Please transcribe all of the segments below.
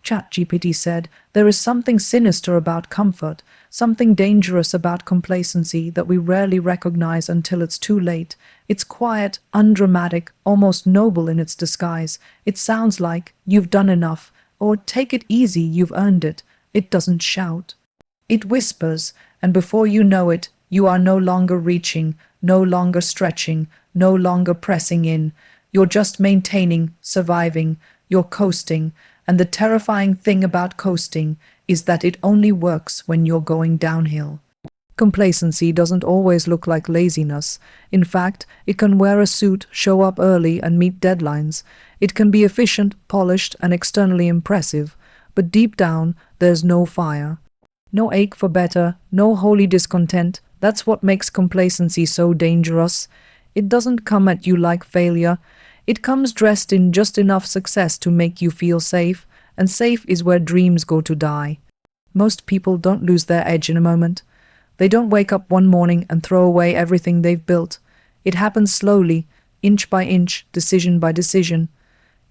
ChatGPT said, there is something sinister about comfort, something dangerous about complacency that we rarely recognize until it's too late. It's quiet, undramatic, almost noble in its disguise. It sounds like, "You've done enough," or "Take it easy, you've earned it." It doesn't shout. It whispers, and before you know it, you are no longer reaching, no longer stretching, no longer pressing in. You're just maintaining, surviving, you're coasting, and the terrifying thing about coasting is that it only works when you're going downhill. Complacency doesn't always look like laziness. In fact, it can wear a suit, show up early, and meet deadlines. It can be efficient, polished, and externally impressive, but deep down, there's no fire. No ache for better, no holy discontent. That's what makes complacency so dangerous. It doesn't come at you like failure. It comes dressed in just enough success to make you feel safe, and safe is where dreams go to die. Most people don't lose their edge in a moment. They don't wake up one morning and throw away everything they've built. It happens slowly, inch by inch, decision by decision.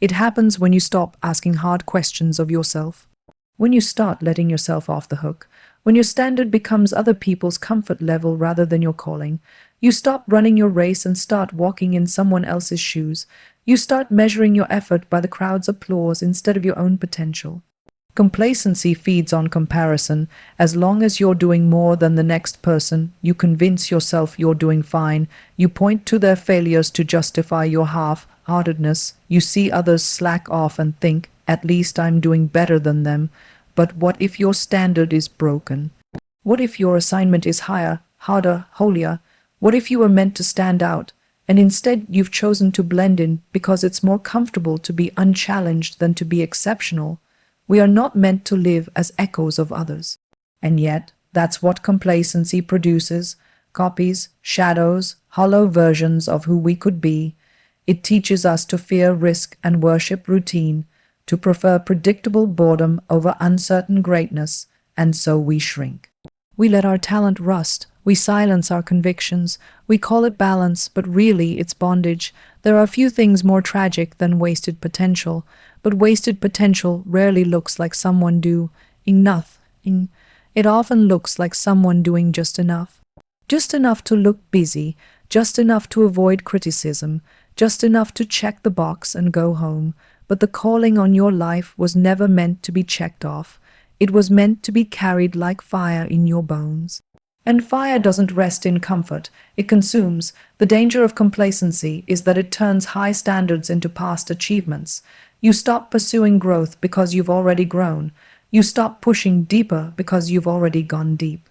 It happens when you stop asking hard questions of yourself. When you start letting yourself off the hook, when your standard becomes other people's comfort level rather than your calling, you stop running your race and start walking in someone else's shoes. You start measuring your effort by the crowd's applause instead of your own potential. Complacency feeds on comparison. As long as you're doing more than the next person, you convince yourself you're doing fine. You point to their failures to justify your half-heartedness. You see others slack off and think, "At least I'm doing better than them." But what if your standard is broken? What if your assignment is higher, harder, holier? What if you were meant to stand out, and instead you've chosen to blend in because it's more comfortable to be unchallenged than to be exceptional? We are not meant to live as echoes of others. And yet, that's what complacency produces: copies, shadows, hollow versions of who we could be. It teaches us to fear risk and worship routine, to prefer predictable boredom over uncertain greatness, and so we shrink. We let our talent rust. We silence our convictions. We call it balance, but really it's bondage. There are few things more tragic than wasted potential, but wasted potential rarely looks like someone doing nothing. It often looks like someone doing just enough. Just enough to look busy, just enough to avoid criticism, just enough to check the box and go home. But the calling on your life was never meant to be checked off. It was meant to be carried like fire in your bones. And fire doesn't rest in comfort, it consumes. The danger of complacency is that it turns high standards into past achievements. You stop pursuing growth because you've already grown. You stop pushing deeper because you've already gone deep.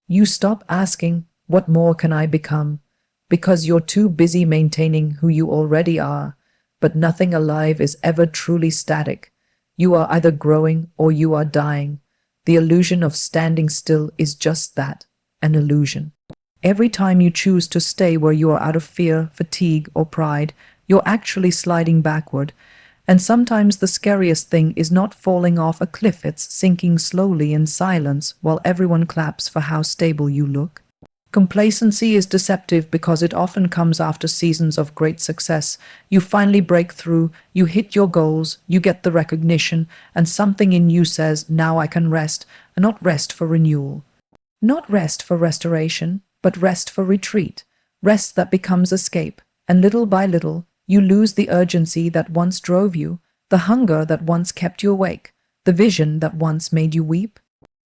You stop asking, "What more can I become?" because you're too busy maintaining who you already are. But nothing alive is ever truly static. You are either growing or you are dying. The illusion of standing still is just that, an illusion. Every time you choose to stay where you are out of fear, fatigue, or pride, you're actually sliding backward. And sometimes the scariest thing is not falling off a cliff, it's sinking slowly in silence while everyone claps for how stable you look. Complacency is deceptive because it often comes after seasons of great success. You finally break through, you hit your goals, you get the recognition, and something in you says, "Now I can rest," and not rest for renewal. Not rest for restoration, but rest for retreat. Rest that becomes escape, and little by little, you lose the urgency that once drove you, the hunger that once kept you awake, the vision that once made you weep.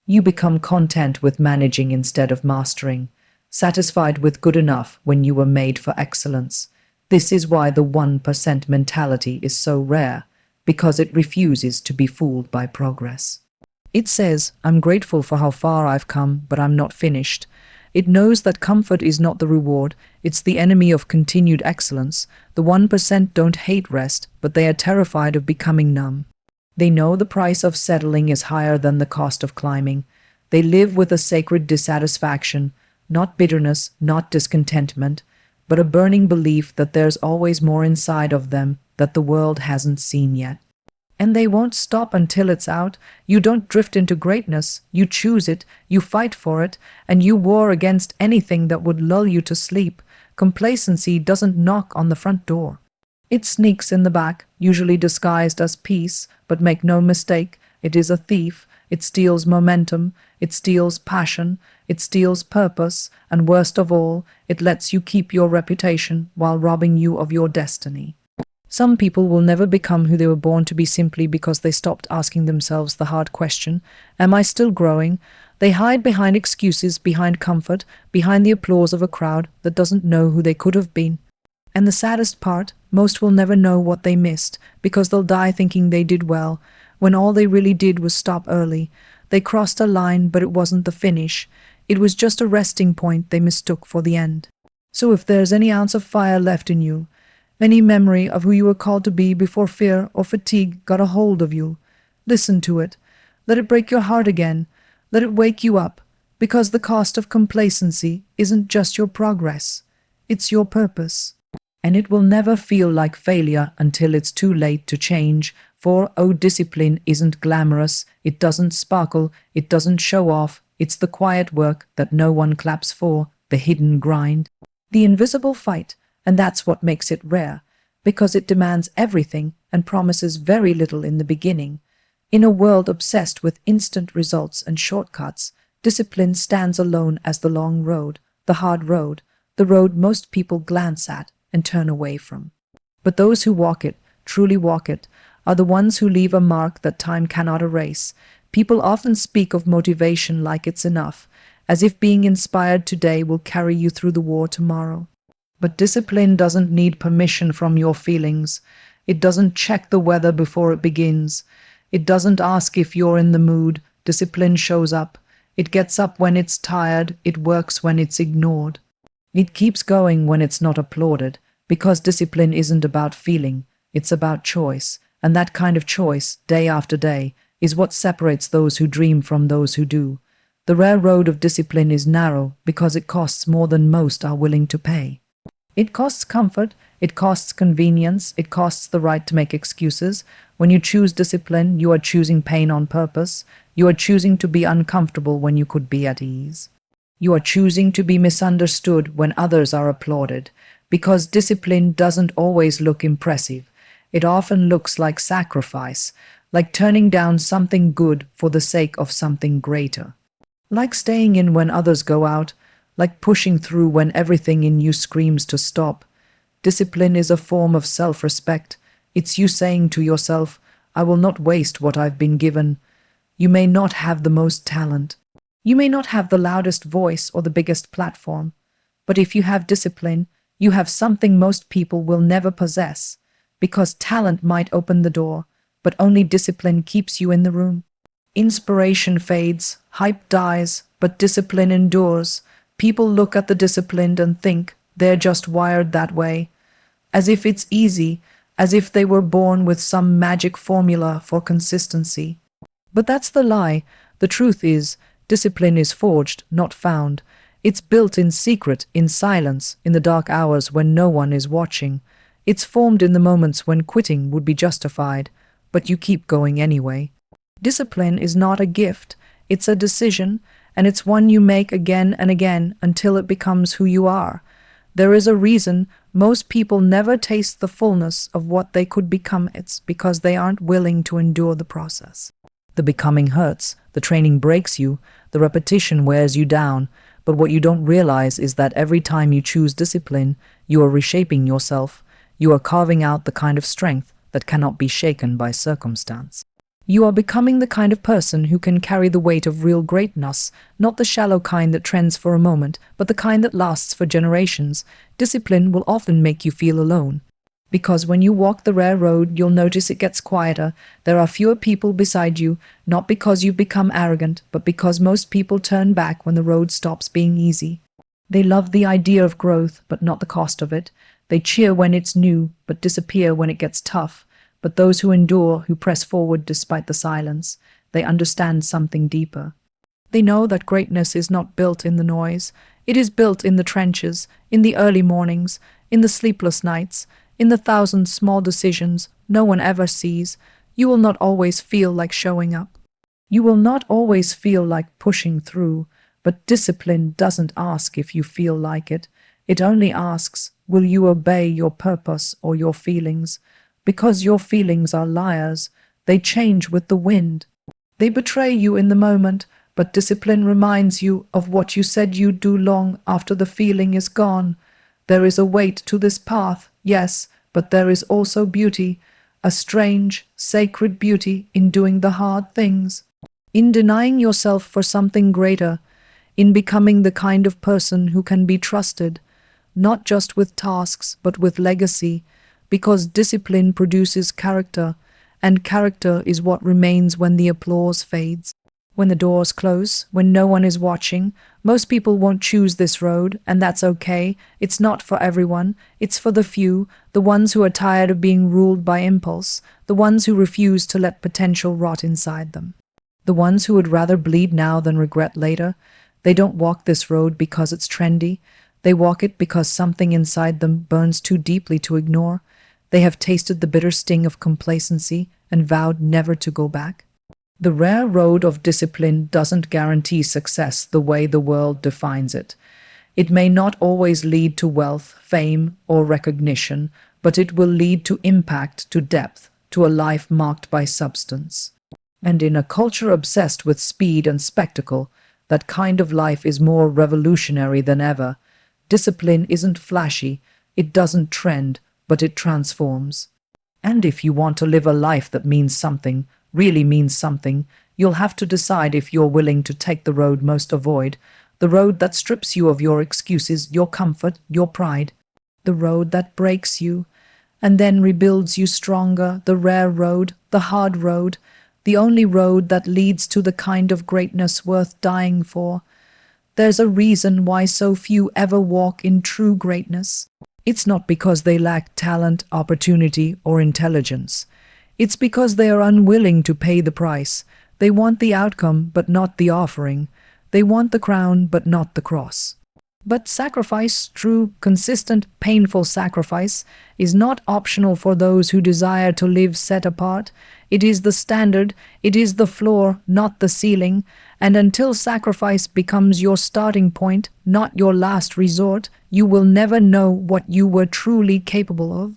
You become content with managing instead of mastering, satisfied with good enough when you were made for excellence. This is why the 1% mentality is so rare, because it refuses to be fooled by progress. It says, "I'm grateful for how far I've come, but I'm not finished." It knows that comfort is not the reward, it's the enemy of continued excellence. The 1% don't hate rest, but they are terrified of becoming numb. They know the price of settling is higher than the cost of climbing. They live with a sacred dissatisfaction, not bitterness, not discontentment, but a burning belief that there's always more inside of them that the world hasn't seen yet. And they won't stop until it's out. You don't drift into greatness, you choose it, you fight for it, and you war against anything that would lull you to sleep. Complacency doesn't knock on the front door. It sneaks in the back, usually disguised as peace, but make no mistake, It is a thief. It steals momentum. It steals passion. It steals purpose. And worst of all, it lets you keep your reputation while robbing you of your destiny. Some people will never become who they were born to be simply because they stopped asking themselves the hard question, am I still growing? They hide behind excuses, behind comfort, behind the applause of a crowd that doesn't know who they could have been. And the saddest part, most will never know what they missed, because they'll die thinking they did well, when all they really did was stop early. They crossed a line, but it wasn't the finish. It was just a resting point they mistook for the end. So if there's any ounce of fire left in you, any memory of who you were called to be before fear or fatigue got a hold of you, listen to it. Let it break your heart again. Let it wake you up, because the cost of complacency isn't just your progress, it's your purpose. And it will never feel like failure until it's too late to change, for discipline isn't glamorous, it doesn't sparkle, it doesn't show off, it's the quiet work that no one claps for, the hidden grind, the invisible fight, and that's what makes it rare, because it demands everything and promises very little in the beginning. In a world obsessed with instant results and shortcuts, discipline stands alone as the long road, the hard road, the road most people glance at and turn away from. But those who walk it, truly walk it, are the ones who leave a mark that time cannot erase. People often speak of motivation like it's enough, as if being inspired today will carry you through the war tomorrow. But discipline doesn't need permission from your feelings. It doesn't check the weather before it begins. It doesn't ask if you're in the mood. Discipline shows up. It gets up when it's tired. It works when it's ignored. It keeps going when it's not applauded, because discipline isn't about feeling. It's about choice. And that kind of choice, day after day, is what separates those who dream from those who do. The rare road of discipline is narrow because it costs more than most are willing to pay. It costs comfort, it costs convenience, it costs the right to make excuses. When you choose discipline, you are choosing pain on purpose. You are choosing to be uncomfortable when you could be at ease. You are choosing to be misunderstood when others are applauded, because discipline doesn't always look impressive. It often looks like sacrifice, like turning down something good for the sake of something greater. Like staying in when others go out, like pushing through when everything in you screams to stop. Discipline is a form of self-respect. It's you saying to yourself, I will not waste what I've been given. You may not have the most talent. You may not have the loudest voice or the biggest platform. But if you have discipline, you have something most people will never possess. Because talent might open the door, but only discipline keeps you in the room. Inspiration fades, hype dies, but discipline endures. People look at the disciplined and think they're just wired that way, as if it's easy, as if they were born with some magic formula for consistency. But that's the lie. The truth is, discipline is forged, not found. It's built in secret, in silence, in the dark hours when no one is watching. It's formed in the moments when quitting would be justified, but you keep going anyway. Discipline is not a gift, it's a decision, and it's one you make again and again until it becomes who you are. There is a reason most people never taste the fullness of what they could become. It's because they aren't willing to endure the process. The becoming hurts, the training breaks you, the repetition wears you down, but what you don't realize is that every time you choose discipline, you are reshaping yourself. You are carving out the kind of strength that cannot be shaken by circumstance. You are becoming the kind of person who can carry the weight of real greatness, not the shallow kind that trends for a moment, but the kind that lasts for generations. Discipline will often make you feel alone. Because when you walk the rare road, you'll notice it gets quieter. There are fewer people beside you, not because you've become arrogant, but because most people turn back when the road stops being easy. They love the idea of growth, but not the cost of it. They cheer when it's new, but disappear when it gets tough. But those who endure, who press forward despite the silence, they understand something deeper. They know that greatness is not built in the noise. It is built in the trenches, in the early mornings, in the sleepless nights, in the thousand small decisions no one ever sees. You will not always feel like showing up. You will not always feel like pushing through, but discipline doesn't ask if you feel like it. It only asks, will you obey your purpose or your feelings? Because your feelings are liars. They change with the wind. They betray you in the moment, but discipline reminds you of what you said you'd do long after the feeling is gone. There is a weight to this path, yes, but there is also beauty, a strange, sacred beauty in doing the hard things, in denying yourself for something greater, in becoming the kind of person who can be trusted, not just with tasks, but with legacy, because discipline produces character, and character is what remains when the applause fades. When the doors close, when no one is watching, most people won't choose this road, and that's okay. It's not for everyone. It's for the few, the ones who are tired of being ruled by impulse, the ones who refuse to let potential rot inside them, the ones who would rather bleed now than regret later. They don't walk this road because it's trendy. They walk it because something inside them burns too deeply to ignore. They have tasted the bitter sting of complacency and vowed never to go back. The rare road of discipline doesn't guarantee success the way the world defines it. It may not always lead to wealth, fame, or recognition, but it will lead to impact, to depth, to a life marked by substance. And in a culture obsessed with speed and spectacle, that kind of life is more revolutionary than ever. Discipline isn't flashy, it doesn't trend, but it transforms. And if you want to live a life that means something, really means something, you'll have to decide if you're willing to take the road most avoid, the road that strips you of your excuses, your comfort, your pride, the road that breaks you and then rebuilds you stronger, the rare road, the hard road, the only road that leads to the kind of greatness worth dying for. There's a reason why so few ever walk in true greatness. It's not because they lack talent, opportunity, or intelligence. It's because they are unwilling to pay the price. They want the outcome, but not the offering. They want the crown, but not the cross. But sacrifice, true, consistent, painful sacrifice, is not optional for those who desire to live set apart. It is the standard, it is the floor, not the ceiling. And until sacrifice becomes your starting point, not your last resort, you will never know what you were truly capable of.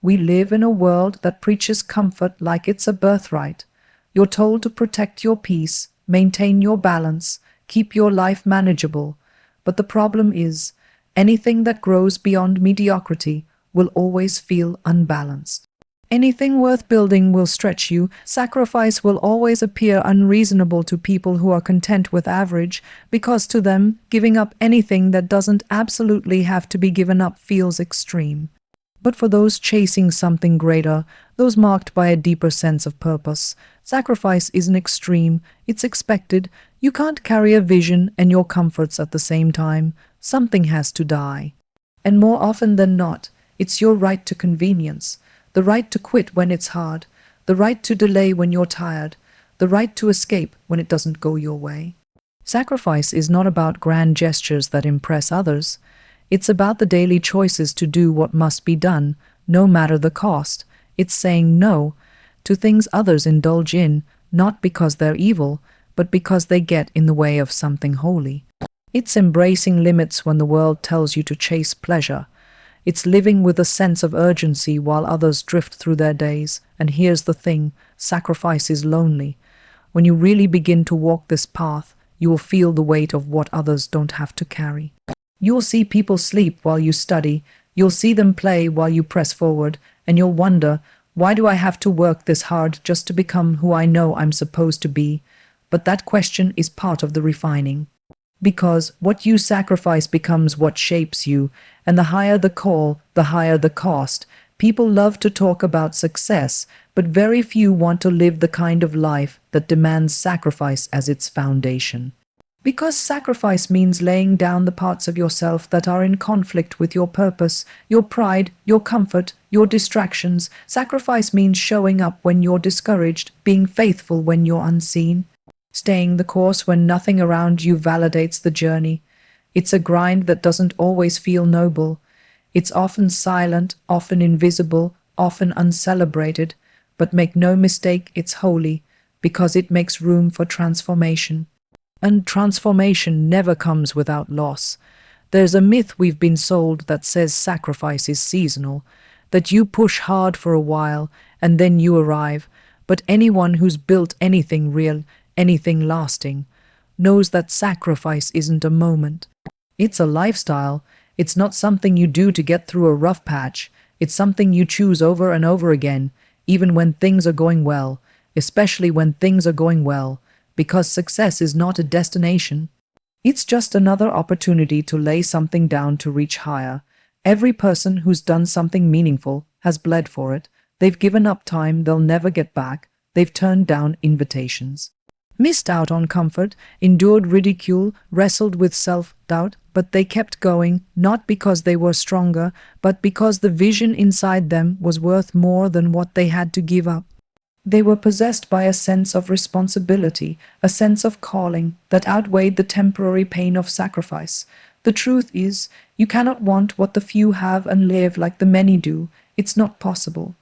We live in a world that preaches comfort like it's a birthright. You're told to protect your peace, maintain your balance, keep your life manageable. But the problem is, anything that grows beyond mediocrity will always feel unbalanced. Anything worth building will stretch you. Sacrifice will always appear unreasonable to people who are content with average, because to them, giving up anything that doesn't absolutely have to be given up feels extreme. But for those chasing something greater, those marked by a deeper sense of purpose, sacrifice isn't extreme, it's expected. You can't carry a vision and your comforts at the same time. Something has to die. And more often than not, it's your right to convenience, the right to quit when it's hard, the right to delay when you're tired, the right to escape when it doesn't go your way. Sacrifice is not about grand gestures that impress others. It's about the daily choices to do what must be done, no matter the cost. It's saying no to things others indulge in, not because they're evil, but because they get in the way of something holy. It's embracing limits when the world tells you to chase pleasure. It's living with a sense of urgency while others drift through their days. And here's the thing, sacrifice is lonely. When you really begin to walk this path, you will feel the weight of what others don't have to carry. You'll see people sleep while you study, you'll see them play while you press forward, and you'll wonder, why do I have to work this hard just to become who I know I'm supposed to be? But that question is part of the refining. Because what you sacrifice becomes what shapes you, and the higher the call, the higher the cost. People love to talk about success, but very few want to live the kind of life that demands sacrifice as its foundation. Because sacrifice means laying down the parts of yourself that are in conflict with your purpose, your pride, your comfort, your distractions. Sacrifice means showing up when you're discouraged, being faithful when you're unseen, staying the course when nothing around you validates the journey. It's a grind that doesn't always feel noble. It's often silent, often invisible, often uncelebrated, but make no mistake, it's holy, because it makes room for transformation. And transformation never comes without loss. There's a myth we've been sold that says sacrifice is seasonal, that you push hard for a while and then you arrive. but anyone who's built anything real, anything lasting, knows that sacrifice isn't a moment. It's a lifestyle. It's not something you do to get through a rough patch. It's something you choose over and over again, even when things are going well, especially when things are going well, because success is not a destination. It's just another opportunity to lay something down to reach higher. Every person who's done something meaningful has bled for it. They've given up time they'll never get back. They've turned down invitations, missed out on comfort, endured ridicule, wrestled with self-doubt, but they kept going, not because they were stronger, but because the vision inside them was worth more than what they had to give up. They were possessed by a sense of responsibility, a sense of calling that outweighed the temporary pain of sacrifice. The truth is, you cannot want what the few have and live like the many do. It's not possible.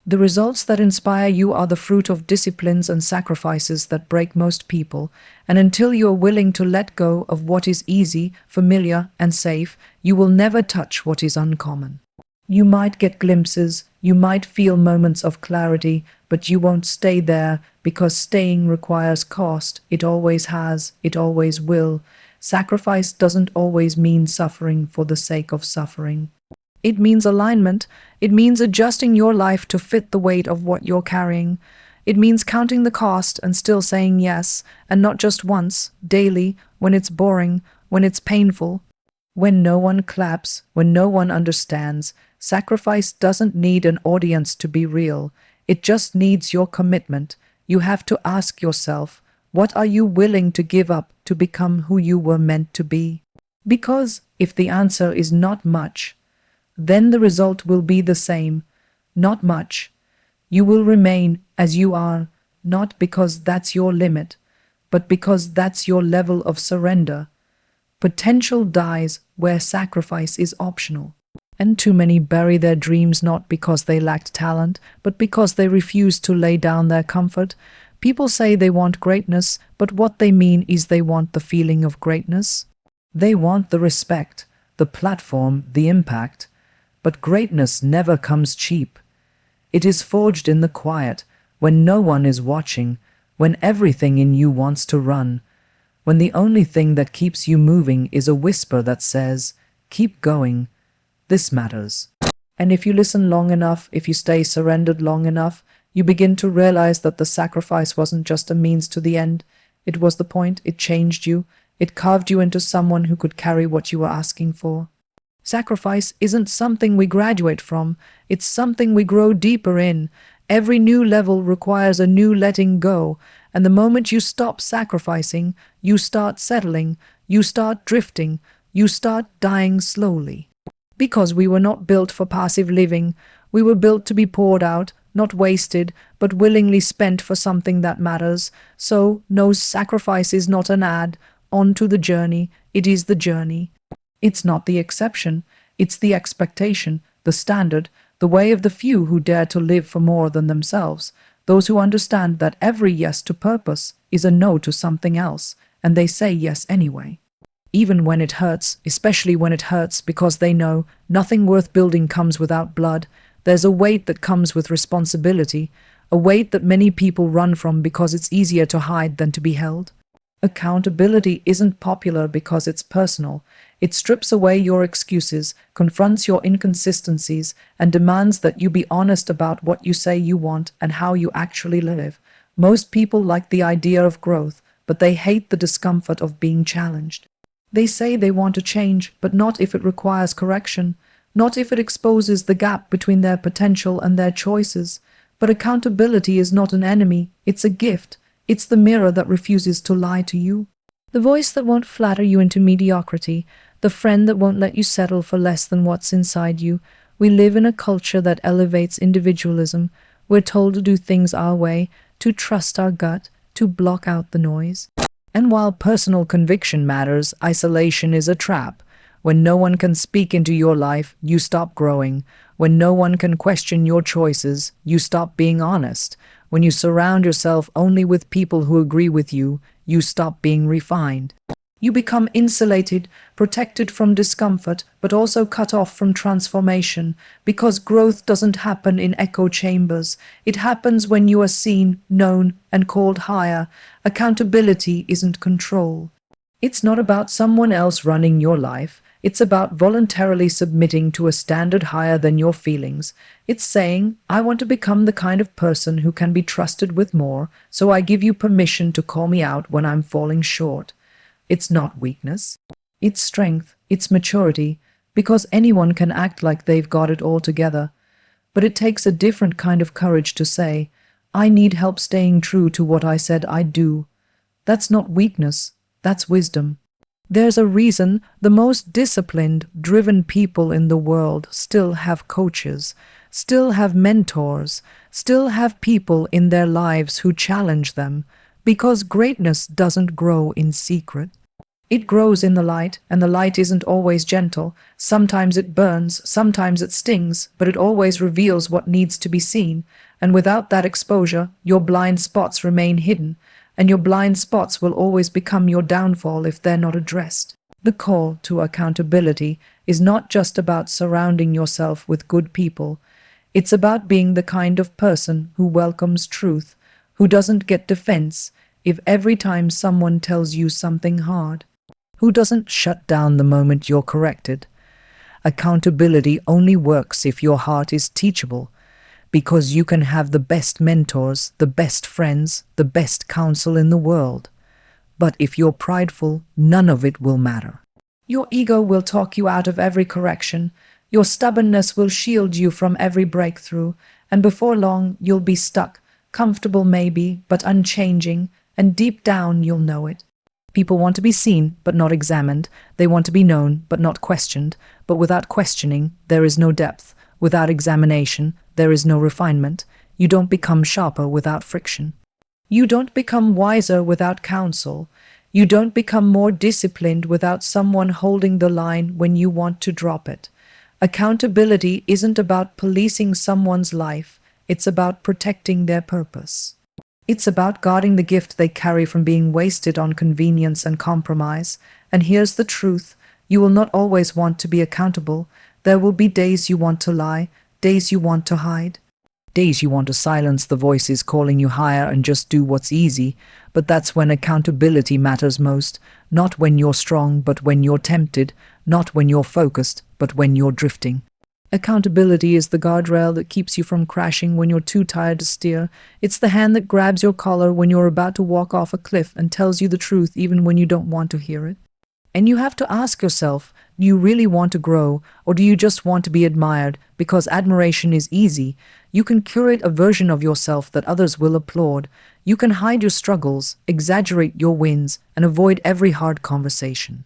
The results that inspire you are the fruit of disciplines and sacrifices that break most people, and until you are willing to let go of what is easy, familiar, and safe, you will never touch what is uncommon. You might get glimpses, you might feel moments of clarity, but you won't stay there, because staying requires cost. It always has, it always will. Sacrifice doesn't always mean suffering for the sake of suffering. It means alignment. It means adjusting your life to fit the weight of what you're carrying. It means counting the cost and still saying yes, and not just once, daily, when it's boring, when it's painful, when no one claps, when no one understands. Sacrifice doesn't need an audience to be real. It just needs your commitment. You have to ask yourself, what are you willing to give up to become who you were meant to be? Because if the answer is not much, then the result will be the same, not much. You will remain as you are, not because that's your limit, but because that's your level of surrender. Potential dies where sacrifice is optional. And too many bury their dreams not because they lacked talent, but because they refused to lay down their comfort. People say they want greatness, but what they mean is they want the feeling of greatness. They want the respect, the platform, the impact. But greatness never comes cheap. It is forged in the quiet, when no one is watching, when everything in you wants to run, when the only thing that keeps you moving is a whisper that says, keep going, this matters. And if you listen long enough, if you stay surrendered long enough, you begin to realize that the sacrifice wasn't just a means to the end. It was the point. It changed you. It carved you into someone who could carry what you were asking for. Sacrifice isn't something we graduate from, it's something we grow deeper in. Every new level requires a new letting go, and the moment you stop sacrificing, you start settling, you start drifting, you start dying slowly. Because we were not built for passive living, we were built to be poured out, not wasted, but willingly spent for something that matters. So, no, sacrifice is not an ad. On to the journey, it is the journey. It's not the exception, it's the expectation, the standard, the way of the few who dare to live for more than themselves, those who understand that every yes to purpose is a no to something else, and they say yes anyway. Even when it hurts, especially when it hurts because they know nothing worth building comes without blood. There's a weight that comes with responsibility, a weight that many people run from because it's easier to hide than to be held. Accountability isn't popular because it's personal. It strips away your excuses, confronts your inconsistencies, and demands that you be honest about what you say you want and how you actually live. Most people like the idea of growth, but they hate the discomfort of being challenged. They say they want to change, but not if it requires correction, not if it exposes the gap between their potential and their choices. But accountability is not an enemy, it's a gift. It's the mirror that refuses to lie to you. The voice that won't flatter you into mediocrity. The friend that won't let you settle for less than what's inside you. We live in a culture that elevates individualism. We're told to do things our way, to trust our gut, to block out the noise. And while personal conviction matters, isolation is a trap. When no one can speak into your life, you stop growing. When no one can question your choices, you stop being honest. When you surround yourself only with people who agree with you, you stop being refined. You become insulated, protected from discomfort, but also cut off from transformation, because growth doesn't happen in echo chambers. It happens when you are seen, known, and called higher. Accountability isn't control. It's not about someone else running your life. It's about voluntarily submitting to a standard higher than your feelings. It's saying, I want to become the kind of person who can be trusted with more, so I give you permission to call me out when I'm falling short. It's not weakness. It's strength. It's maturity, because anyone can act like they've got it all together. But it takes a different kind of courage to say, I need help staying true to what I said I'd do. That's not weakness. That's wisdom. There's a reason the most disciplined, driven people in the world still have coaches, still have mentors, still have people in their lives who challenge them, because greatness doesn't grow in secret. It grows in the light, and the light isn't always gentle. Sometimes it burns, sometimes it stings, but it always reveals what needs to be seen. And without that exposure, your blind spots remain hidden, and your blind spots will always become your downfall if they're not addressed. The call to accountability is not just about surrounding yourself with good people. It's about being the kind of person who welcomes truth, who doesn't get defense if every time someone tells you something hard, who doesn't shut down the moment you're corrected. Accountability only works if your heart is teachable, because you can have the best mentors, the best friends, the best counsel in the world. But if you're prideful, none of it will matter. Your ego will talk you out of every correction. Your stubbornness will shield you from every breakthrough, and before long you'll be stuck, comfortable maybe, but unchanging, and deep down you'll know it. People want to be seen, but not examined. They want to be known, but not questioned. But without questioning, there is no depth. Without examination, there is no refinement. You don't become sharper without friction. You don't become wiser without counsel. You don't become more disciplined without someone holding the line when you want to drop it. Accountability isn't about policing someone's life. It's about protecting their purpose. It's about guarding the gift they carry from being wasted on convenience and compromise. And here's the truth. You will not always want to be accountable. There will be days you want to lie, days you want to hide, days you want to silence the voices calling you higher and just do what's easy. But that's when accountability matters most. Not when you're strong, but when you're tempted. Not when you're focused, but when you're drifting. Accountability is the guardrail that keeps you from crashing when you're too tired to steer. It's the hand that grabs your collar when you're about to walk off a cliff and tells you the truth even when you don't want to hear it. And you have to ask yourself, do you really want to grow, or do you just want to be admired? Because admiration is easy. You can curate a version of yourself that others will applaud. You can hide your struggles, exaggerate your wins, and avoid every hard conversation.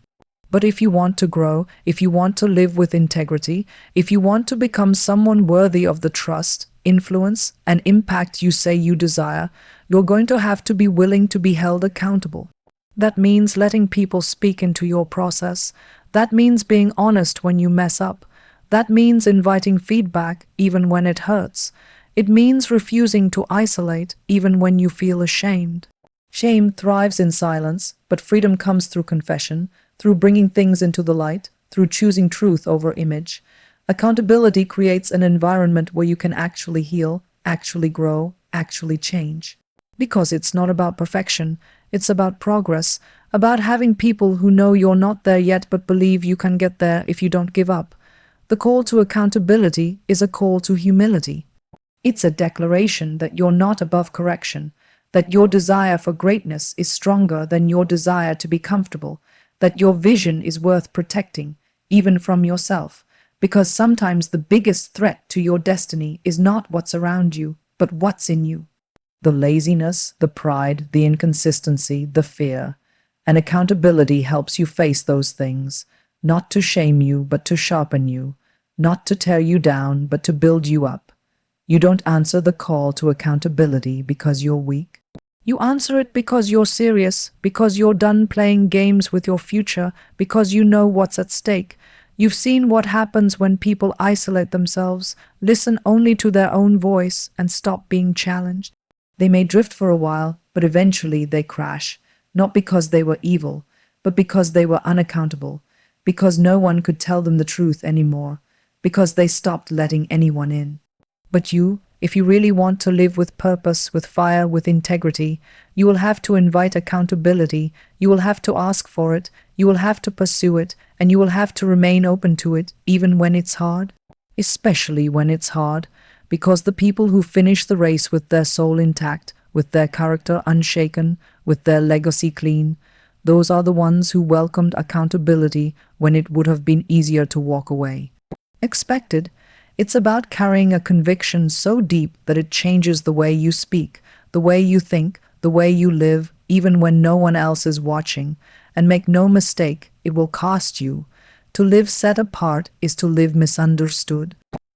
But if you want to grow, if you want to live with integrity, if you want to become someone worthy of the trust, influence, and impact you say you desire, you're going to have to be willing to be held accountable. That means letting people speak into your process. That means being honest when you mess up. That means inviting feedback even when it hurts. It means refusing to isolate even when you feel ashamed. Shame thrives in silence, but freedom comes through confession, through bringing things into the light, through choosing truth over image. Accountability creates an environment where you can actually heal, actually grow, actually change. Because it's not about perfection, it's about progress, about having people who know you're not there yet but believe you can get there if you don't give up. The call to accountability is a call to humility. It's a declaration that you're not above correction, that your desire for greatness is stronger than your desire to be comfortable, that your vision is worth protecting, even from yourself, because sometimes the biggest threat to your destiny is not what's around you, but what's in you. The laziness, the pride, the inconsistency, the fear. And accountability helps you face those things, not to shame you, but to sharpen you, not to tear you down, but to build you up. You don't answer the call to accountability because you're weak. You answer it because you're serious, because you're done playing games with your future, because you know what's at stake. You've seen what happens when people isolate themselves, listen only to their own voice, and stop being challenged. They may drift for a while, but eventually they crash, not because they were evil, but because they were unaccountable, because no one could tell them the truth anymore, because they stopped letting anyone in. But you, if you really want to live with purpose, with fire, with integrity, you will have to invite accountability, you will have to ask for it, you will have to pursue it, and you will have to remain open to it, even when it's hard. Especially when it's hard, because the people who finish the race with their soul intact, with their character unshaken, with their legacy clean, those are the ones who welcomed accountability when it would have been easier to walk away. Expected. It's about carrying a conviction so deep that it changes the way you speak, the way you think, the way you live, even when no one else is watching. And make no mistake, it will cost you. To live set apart is to live misunderstood.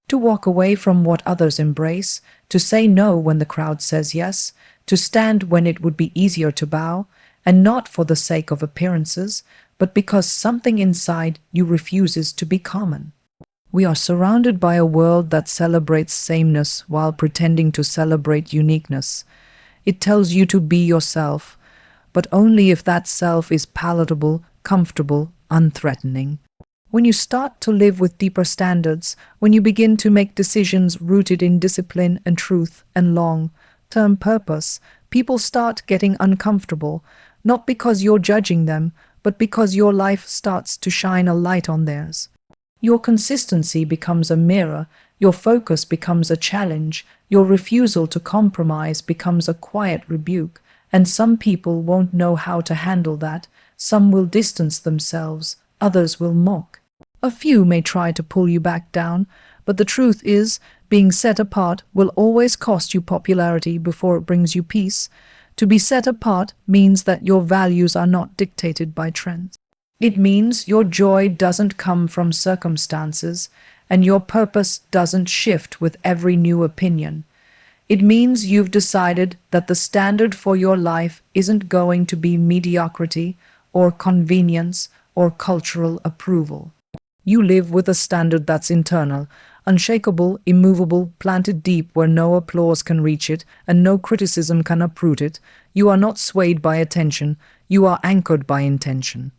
To walk away from what others embrace, to say no when the crowd says yes, to stand when it would be easier to bow, and not for the sake of appearances, but because something inside you refuses to be common. We are surrounded by a world that celebrates sameness while pretending to celebrate uniqueness. It tells you to be yourself, but only if that self is palatable, comfortable, unthreatening. When you start to live with deeper standards, when you begin to make decisions rooted in discipline and truth and long-term purpose, people start getting uncomfortable, not because you're judging them, but because your life starts to shine a light on theirs. Your consistency becomes a mirror, your focus becomes a challenge, your refusal to compromise becomes a quiet rebuke, and some people won't know how to handle that. Some will distance themselves, others will mock. A few may try to pull you back down, but the truth is, being set apart will always cost you popularity before it brings you peace. To be set apart means that your values are not dictated by trends. It means your joy doesn't come from circumstances, and your purpose doesn't shift with every new opinion. It means you've decided that the standard for your life isn't going to be mediocrity or convenience or cultural approval. You live with a standard that's internal, unshakable, immovable, planted deep where no applause can reach it and no criticism can uproot it. You are not swayed by attention, you are anchored by intention.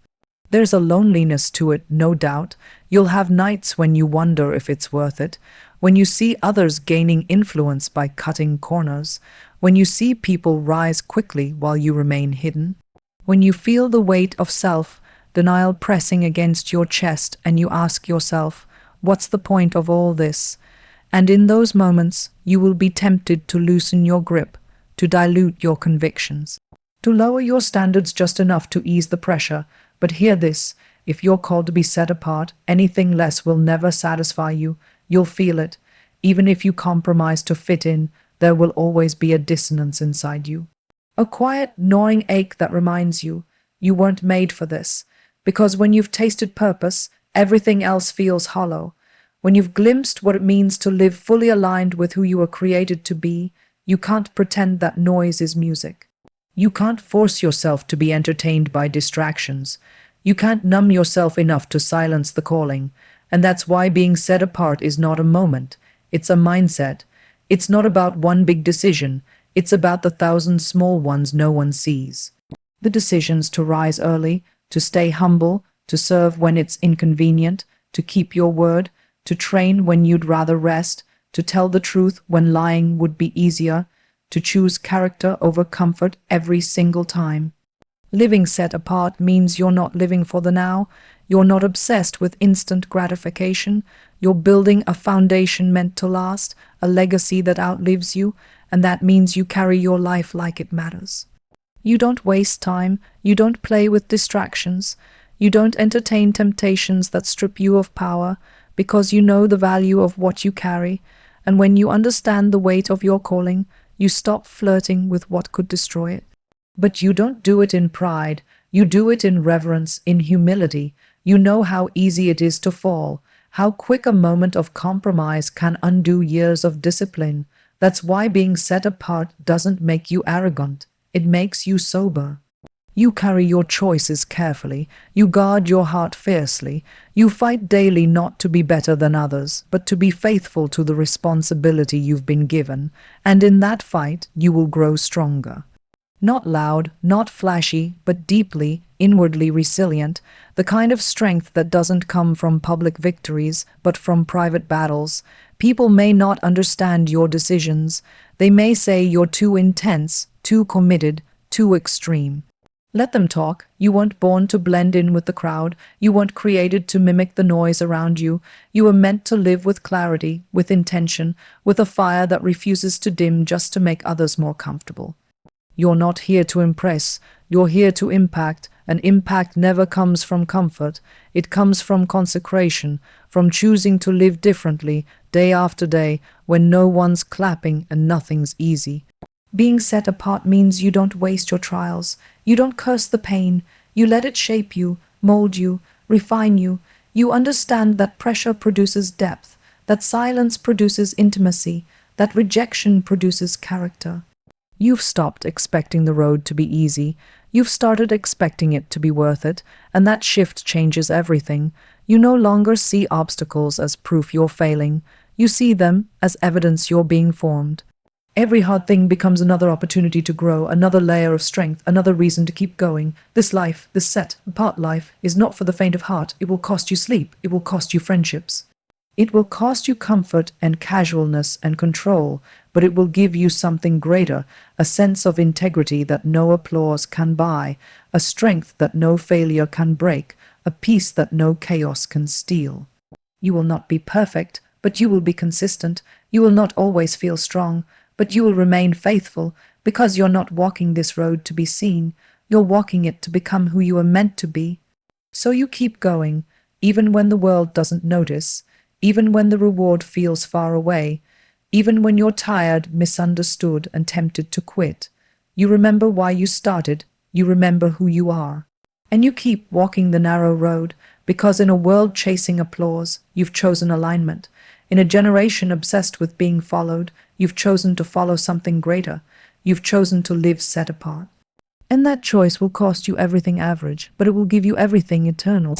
There's a loneliness to it, no doubt. You'll have nights when you wonder if it's worth it, when you see others gaining influence by cutting corners, when you see people rise quickly while you remain hidden, when you feel the weight of self-denial pressing against your chest and you ask yourself, what's the point of all this? And in those moments, you will be tempted to loosen your grip, to dilute your convictions, to lower your standards just enough to ease the pressure. But hear this, if you're called to be set apart, anything less will never satisfy you. You'll feel it. Even if you compromise to fit in, there will always be a dissonance inside you. A quiet, gnawing ache that reminds you, you weren't made for this. Because when you've tasted purpose, everything else feels hollow. When you've glimpsed what it means to live fully aligned with who you were created to be, you can't pretend that noise is music. You can't force yourself to be entertained by distractions. You can't numb yourself enough to silence the calling. And that's why being set apart is not a moment. It's a mindset. It's not about one big decision. It's about the 1,000 small ones no one sees. The decisions to rise early, to stay humble, to serve when it's inconvenient, to keep your word, to train when you'd rather rest, to tell the truth when lying would be easier, to choose character over comfort every single time. Living set apart means you're not living for the now, you're not obsessed with instant gratification, you're building a foundation meant to last, a legacy that outlives you, and that means you carry your life like it matters. You don't waste time, you don't play with distractions, you don't entertain temptations that strip you of power, because you know the value of what you carry, and when you understand the weight of your calling, you stop flirting with what could destroy it. But you don't do it in pride. You do it in reverence, in humility. You know how easy it is to fall, how quick a moment of compromise can undo years of discipline. That's why being set apart doesn't make you arrogant. It makes you sober. You carry your choices carefully. You guard your heart fiercely. You fight daily not to be better than others, but to be faithful to the responsibility you've been given. And in that fight, you will grow stronger. Not loud, not flashy, but deeply, inwardly resilient, the kind of strength that doesn't come from public victories, but from private battles. People may not understand your decisions. They may say you're too intense, too committed, too extreme. Let them talk. You weren't born to blend in with the crowd. You weren't created to mimic the noise around you. You were meant to live with clarity, with intention, with a fire that refuses to dim just to make others more comfortable. You're not here to impress, you're here to impact, and impact never comes from comfort. It comes from consecration, from choosing to live differently, day after day, when no one's clapping and nothing's easy. Being set apart means you don't waste your trials, you don't curse the pain, you let it shape you, mold you, refine you. You understand that pressure produces depth, that silence produces intimacy, that rejection produces character. You've stopped expecting the road to be easy. You've started expecting it to be worth it, and that shift changes everything. You no longer see obstacles as proof you're failing. You see them as evidence you're being formed. Every hard thing becomes another opportunity to grow, another layer of strength, another reason to keep going. This life, this set apart life, is not for the faint of heart. It will cost you sleep. It will cost you friendships. It will cost you comfort and casualness and control, but it will give you something greater, a sense of integrity that no applause can buy, a strength that no failure can break, a peace that no chaos can steal. You will not be perfect, but you will be consistent. You will not always feel strong, but you will remain faithful, because you're not walking this road to be seen. You're walking it to become who you are meant to be. So you keep going, even when the world doesn't notice, even when the reward feels far away, even when you're tired, misunderstood, and tempted to quit. You remember why you started, you remember who you are. And you keep walking the narrow road, because in a world chasing applause, you've chosen alignment. In a generation obsessed with being followed, you've chosen to follow something greater. You've chosen to live set apart. And that choice will cost you everything average, but it will give you everything eternal.